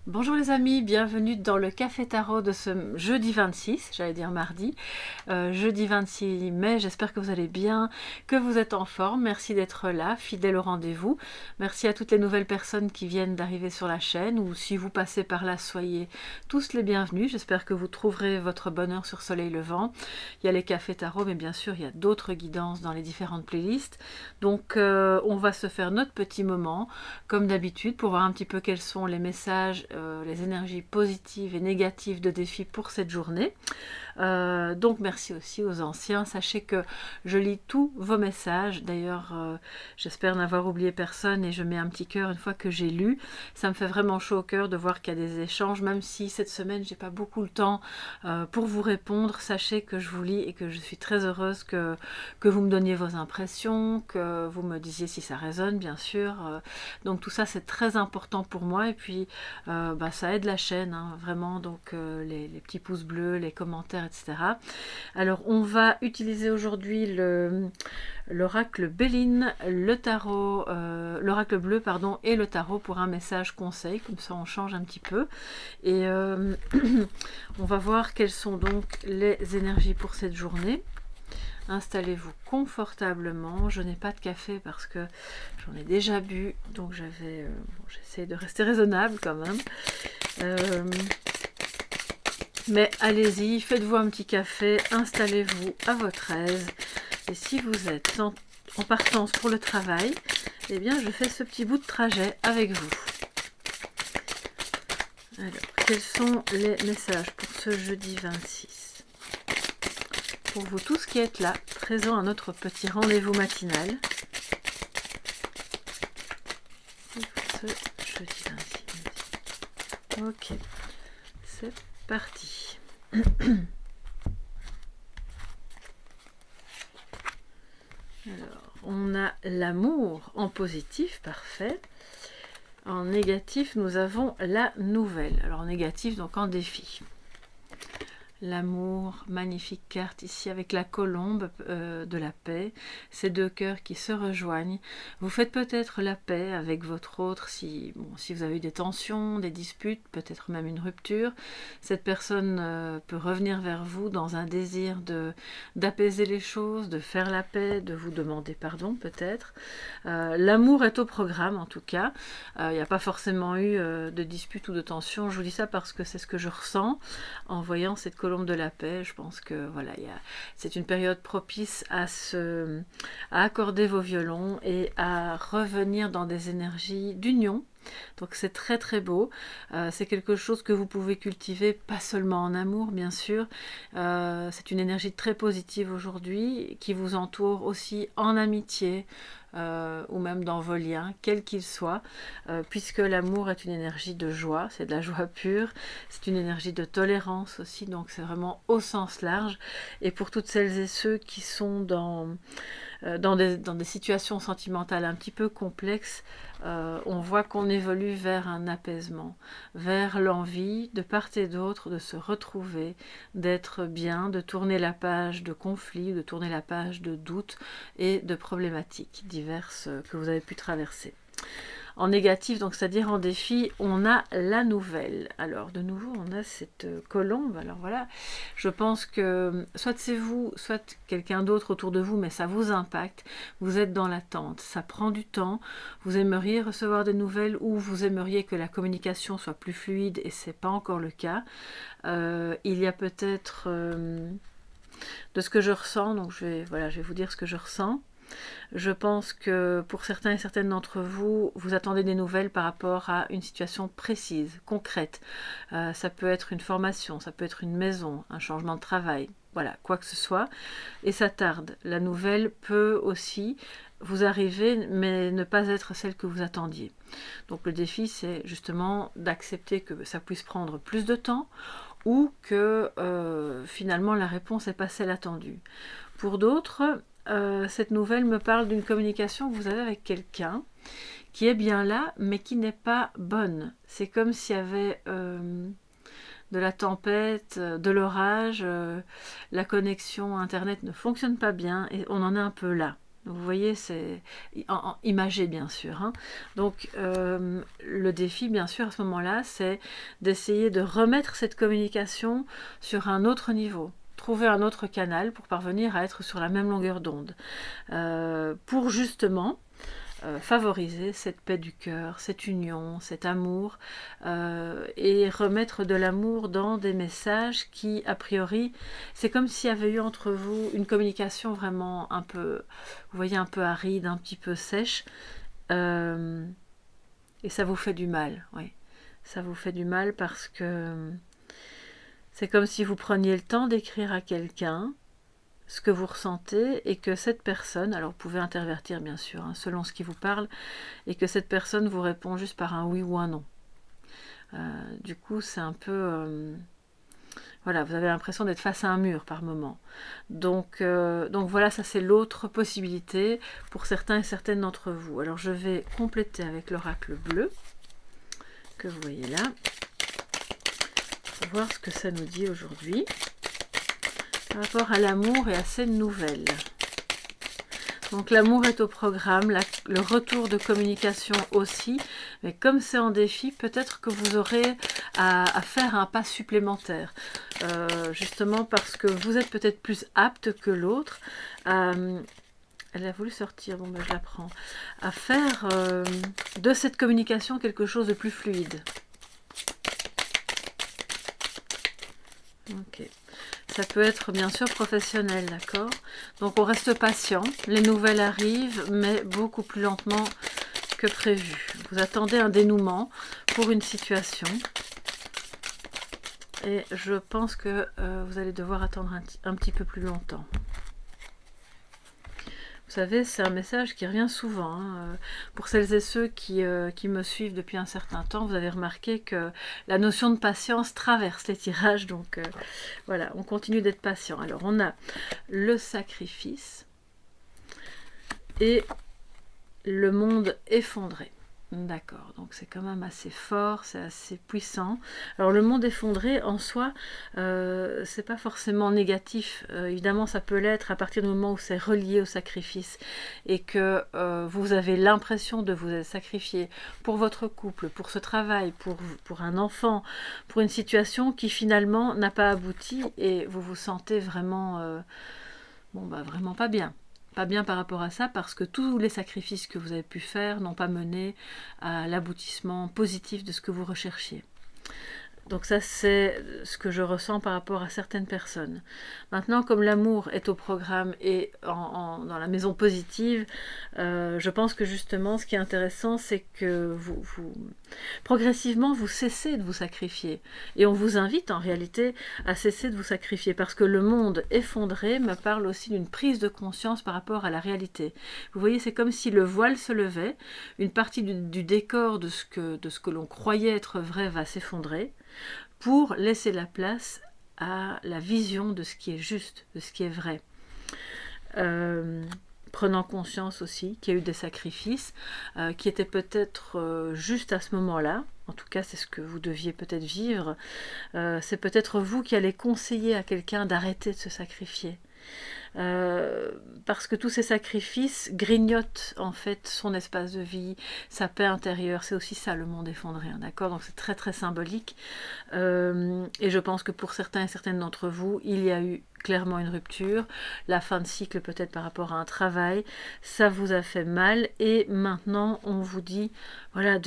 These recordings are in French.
Bonjour les amis, bienvenue dans le Café Tarot de ce jeudi 26, j'allais dire mardi, jeudi 26 mai, j'espère que vous allez bien, que vous êtes en forme, merci d'être là, fidèle au rendez-vous, merci à toutes les nouvelles personnes qui viennent d'arriver sur la chaîne, ou si vous passez par là, soyez tous les bienvenus, j'espère que vous trouverez votre bonheur sur Soleil Levant. Il y a les Cafés Tarot, mais bien sûr il y a d'autres guidances dans les différentes playlists, donc on va se faire notre petit moment, comme d'habitude, pour voir un petit peu quels sont les messages, les énergies positives et négatives de défi pour cette journée. Donc merci aussi aux anciens. Sachez que je lis tous vos messages. D'ailleurs, j'espère n'avoir oublié personne et je mets un petit cœur une fois que j'ai lu. Ça me fait vraiment chaud au cœur de voir qu'il y a des échanges, même si cette semaine j'ai pas beaucoup le temps pour vous répondre. Sachez que je vous lis et que je suis très heureuse que vous me donniez vos impressions, que vous me disiez si ça résonne, bien sûr. Donc tout ça c'est très important pour moi et puis ça aide la chaîne, hein, vraiment. Donc les petits pouces bleus, les commentaires, etc. Alors on va utiliser aujourd'hui l'oracle Béline, le tarot, l'oracle bleu pardon, et le tarot pour un message conseil, comme ça on change un petit peu. Et on va voir quelles sont donc les énergies pour cette journée. Installez-vous confortablement. Je n'ai pas de café parce que j'en ai déjà bu, donc j'essaie de rester raisonnable quand même. Mais allez-y, faites-vous un petit café, installez-vous à votre aise. Et si vous êtes en partance pour le travail, eh bien je fais ce petit bout de trajet avec vous. Alors, quels sont les messages pour ce jeudi 26 ? Pour vous tous qui êtes là, présents à notre petit rendez-vous matinal. Ce jeudi 26. Ok, c'est parti. Alors, on a l'amour en positif, parfait. En négatif, nous avons la nouvelle. Alors en négatif, donc en défi. L'amour, magnifique carte ici avec la colombe de la paix, ces deux cœurs qui se rejoignent. Vous faites peut-être la paix avec votre autre si vous avez eu des tensions, des disputes, peut-être même une rupture. Cette personne peut revenir vers vous dans un désir d'apaiser les choses, de faire la paix, de vous demander pardon peut-être. L'amour est au programme en tout cas. Il n'y a pas forcément eu de dispute ou de tension. Je vous dis ça parce que c'est ce que je ressens en voyant cette colombe de la paix. Je pense que voilà, c'est une période propice à accorder vos violons et à revenir dans des énergies d'union. Donc c'est très très beau, c'est quelque chose que vous pouvez cultiver pas seulement en amour bien sûr, c'est une énergie très positive aujourd'hui qui vous entoure aussi en amitié ou même dans vos liens, quels qu'ils soient, puisque l'amour est une énergie de joie, c'est de la joie pure, c'est une énergie de tolérance aussi, donc c'est vraiment au sens large. Et pour toutes celles et ceux qui sont dans des situations sentimentales un petit peu complexes, on voit qu'on évolue vers un apaisement, vers l'envie de part et d'autre de se retrouver, d'être bien, de tourner la page de conflits, de tourner la page de doutes et de problématiques diverses que vous avez pu traverser. En négatif, donc c'est-à-dire en défi, on a la nouvelle. Alors de nouveau, on a cette colombe. Alors voilà, je pense que soit c'est vous, soit quelqu'un d'autre autour de vous, mais ça vous impacte. Vous êtes dans l'attente, ça prend du temps. Vous aimeriez recevoir des nouvelles ou vous aimeriez que la communication soit plus fluide et c'est pas encore le cas. Il y a peut-être de ce que je ressens, donc je vais vous dire ce que je ressens. Je pense que pour certains et certaines d'entre vous, vous attendez des nouvelles par rapport à une situation précise, concrète. Ça peut être une formation, ça peut être une maison, un changement de travail, voilà, quoi que ce soit. Et ça tarde. La nouvelle peut aussi vous arriver, mais ne pas être celle que vous attendiez. Donc le défi, c'est justement d'accepter que ça puisse prendre plus de temps ou que finalement la réponse n'est pas celle attendue. Pour d'autres, cette nouvelle me parle d'une communication que vous avez avec quelqu'un qui est bien là, mais qui n'est pas bonne. C'est comme s'il y avait de la tempête, de l'orage, la connexion internet ne fonctionne pas bien et on en est un peu là. Vous voyez, c'est imagé bien sûr, hein. Donc le défi bien sûr à ce moment-là, c'est d'essayer de remettre cette communication sur un autre niveau. Trouver un autre canal pour parvenir à être sur la même longueur d'onde. Pour justement favoriser cette paix du cœur, cette union, cet amour, et remettre de l'amour dans des messages qui, a priori, c'est comme s'il y avait eu entre vous une communication vraiment un peu, vous voyez, un peu aride, un petit peu sèche, et ça vous fait du mal, oui. Ça vous fait du mal parce que c'est comme si vous preniez le temps d'écrire à quelqu'un ce que vous ressentez et que cette personne, alors vous pouvez intervertir bien sûr, hein, selon ce qui vous parle, et que cette personne vous répond juste par un oui ou un non. Du coup, c'est un peu... voilà, vous avez l'impression d'être face à un mur par moment. Donc voilà, ça c'est l'autre possibilité pour certains et certaines d'entre vous. Alors je vais compléter avec l'oracle bleu, que vous voyez là, pour voir ce que ça nous dit aujourd'hui, par rapport à l'amour et à ces nouvelles. Donc l'amour est au programme, le retour de communication aussi, mais comme c'est en défi, peut-être que vous aurez à faire un pas supplémentaire, justement parce que vous êtes peut-être plus apte que l'autre. Elle a voulu sortir, bon ben je la prends, à faire de cette communication quelque chose de plus fluide. Ok. Ça peut être bien sûr professionnel, d'accord? Donc on reste patient, les nouvelles arrivent, mais beaucoup plus lentement que prévu. Vous attendez un dénouement pour une situation. Et je pense que vous allez devoir attendre un petit peu plus longtemps. Vous savez, c'est un message qui revient souvent, hein. Pour celles et ceux qui me suivent depuis un certain temps, vous avez remarqué que la notion de patience traverse les tirages. Donc voilà, on continue d'être patient. Alors on a le sacrifice et le monde effondré. D'accord, donc c'est quand même assez fort, c'est assez puissant. Alors le monde effondré en soi, c'est pas forcément négatif. Évidemment, ça peut l'être à partir du moment où c'est relié au sacrifice et que vous avez l'impression de vous être sacrifié pour votre couple, pour ce travail, pour un enfant, pour une situation qui finalement n'a pas abouti et vous vous sentez vraiment, vraiment pas bien. Pas bien par rapport à ça parce que tous les sacrifices que vous avez pu faire n'ont pas mené à l'aboutissement positif de ce que vous recherchiez. Donc ça, c'est ce que je ressens par rapport à certaines personnes. Maintenant, comme l'amour est au programme et dans la maison positive, je pense que justement, ce qui est intéressant, c'est que progressivement, vous cessez de vous sacrifier. Et on vous invite en réalité à cesser de vous sacrifier parce que le monde effondré me parle aussi d'une prise de conscience par rapport à la réalité. Vous voyez, c'est comme si le voile se levait, une partie du décor de ce que l'on croyait être vrai va s'effondrer, pour laisser la place à la vision de ce qui est juste, de ce qui est vrai. Prenant conscience aussi qu'il y a eu des sacrifices qui étaient peut-être juste à ce moment-là. En tout cas, c'est ce que vous deviez peut-être vivre. C'est peut-être vous qui allez conseiller à quelqu'un d'arrêter de se sacrifier. Parce que tous ces sacrifices grignotent en fait son espace de vie, sa paix intérieure. C'est aussi ça le monde effondré, hein, d'accord? Donc c'est très très symbolique. Et je pense que pour certains et certaines d'entre vous, il y a eu clairement une rupture, la fin de cycle peut-être par rapport à un travail, ça vous a fait mal et maintenant on vous dit voilà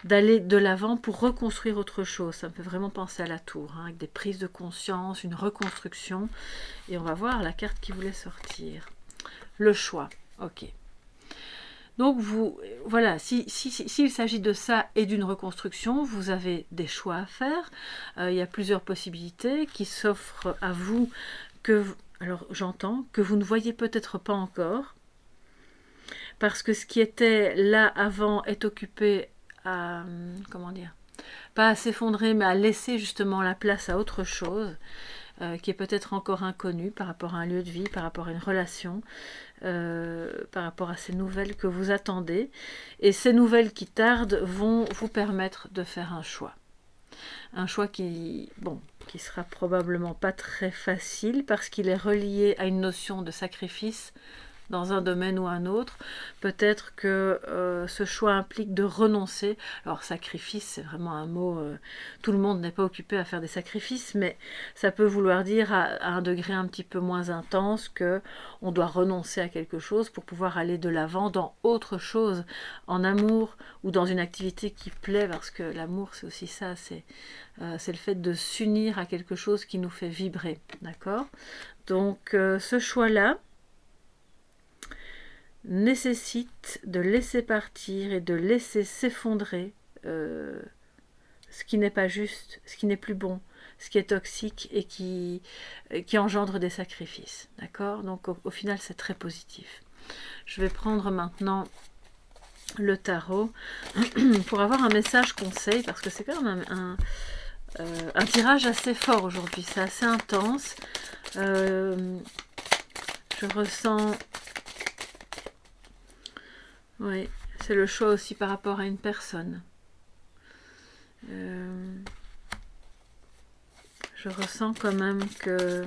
d'aller de l'avant pour reconstruire autre chose. Ça me fait vraiment penser à la tour, hein, avec des prises de conscience, une reconstruction. Et on va voir la carte qui voulait sortir. Le choix, ok. Donc voilà, s'il s'agit de ça et d'une reconstruction, vous avez des choix à faire. Il y a plusieurs possibilités qui s'offrent à vous alors j'entends que vous ne voyez peut-être pas encore, parce que ce qui était là avant est occupé à, comment dire, pas à s'effondrer, mais à laisser justement la place à autre chose, qui est peut-être encore inconnu par rapport à un lieu de vie, par rapport à une relation, par rapport à ces nouvelles que vous attendez. Et ces nouvelles qui tardent vont vous permettre de faire un choix. Un choix qui sera probablement pas très facile parce qu'il est relié à une notion de sacrifice dans un domaine ou un autre. Peut-être que ce choix implique de renoncer. Alors sacrifice, c'est vraiment un mot, tout le monde n'est pas occupé à faire des sacrifices, mais ça peut vouloir dire à un degré un petit peu moins intense que on doit renoncer à quelque chose pour pouvoir aller de l'avant dans autre chose, en amour ou dans une activité qui plaît, parce que l'amour c'est aussi ça, c'est le fait de s'unir à quelque chose qui nous fait vibrer, d'accord? Donc ce choix-là nécessite de laisser partir et de laisser s'effondrer ce qui n'est pas juste, ce qui n'est plus bon, ce qui est toxique et qui engendre des sacrifices, d'accord? Donc au final c'est très positif. Je vais prendre maintenant le tarot pour avoir un message conseil, parce que c'est quand même un tirage assez fort aujourd'hui, c'est assez intense. Je ressens... Oui, c'est le choix aussi par rapport à une personne. Je ressens quand même que...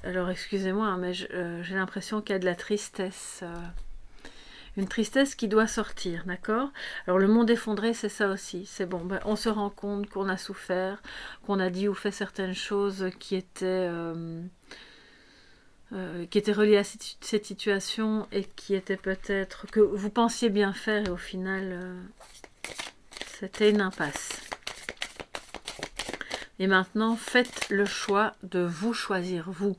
Alors excusez-moi, hein, mais j'ai l'impression qu'il y a de la tristesse. Une tristesse qui doit sortir, d'accord? Alors le monde effondré, c'est ça aussi. C'est bon, ben, on se rend compte qu'on a souffert, qu'on a dit ou fait certaines choses qui étaient reliées à cette situation et qui étaient peut-être... que vous pensiez bien faire et au final, c'était une impasse. Et maintenant, faites le choix de vous choisir, vous,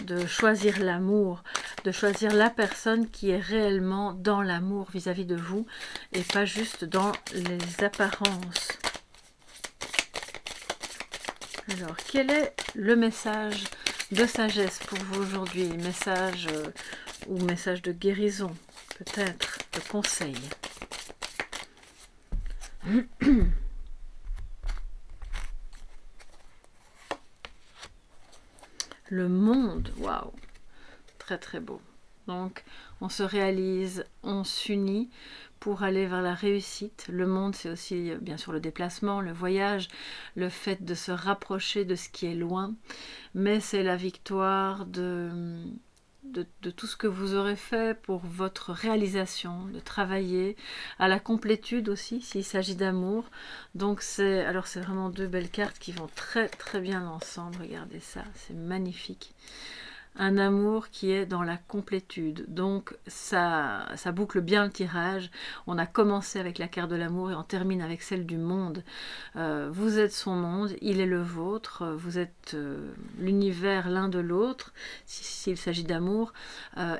de choisir l'amour, de choisir la personne qui est réellement dans l'amour vis-à-vis de vous et pas juste dans les apparences. Alors, quel est le message de sagesse pour vous aujourd'hui? Message ou message de guérison, peut-être, de conseil. Le monde, waouh, très très beau. Donc on se réalise, on s'unit pour aller vers la réussite. Le monde, c'est aussi bien sûr le déplacement, le voyage, le fait de se rapprocher de ce qui est loin, mais c'est la victoire de tout ce que vous aurez fait pour votre réalisation, de travailler à la complétude aussi, s'il s'agit d'amour. Donc c'est vraiment deux belles cartes qui vont très très bien ensemble. Regardez ça, c'est magnifique. Un amour qui est dans la complétude. Donc ça boucle bien le tirage. On a commencé avec la carte de l'amour et on termine avec celle du monde. Vous êtes son monde, il est le vôtre. Vous êtes l'univers l'un de l'autre, s'il s'agit d'amour.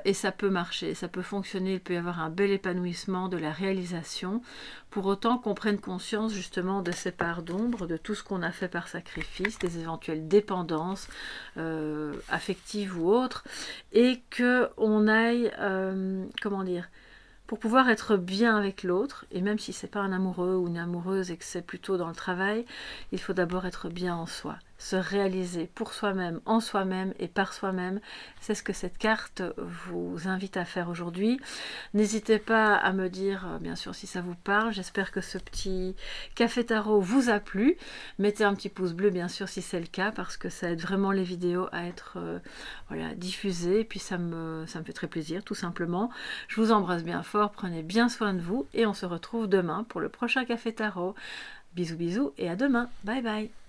Et ça peut marcher, ça peut fonctionner. Il peut y avoir un bel épanouissement, de la réalisation. Pour autant qu'on prenne conscience justement de ces parts d'ombre, de tout ce qu'on a fait par sacrifice, des éventuelles dépendances affectives ou autres, et qu'on aille, comment dire, pour pouvoir être bien avec l'autre, et même si c'est pas un amoureux ou une amoureuse et que c'est plutôt dans le travail, il faut d'abord être bien en soi, se réaliser pour soi-même, en soi-même et par soi-même. C'est ce que cette carte vous invite à faire aujourd'hui. N'hésitez pas à me dire, bien sûr, si ça vous parle. J'espère que ce petit café tarot vous a plu. Mettez un petit pouce bleu, bien sûr, si c'est le cas, parce que ça aide vraiment les vidéos à être voilà, diffusées. Et puis ça me fait très plaisir, tout simplement. Je vous embrasse bien fort, prenez bien soin de vous et on se retrouve demain pour le prochain café tarot. Bisous bisous et à demain. Bye bye.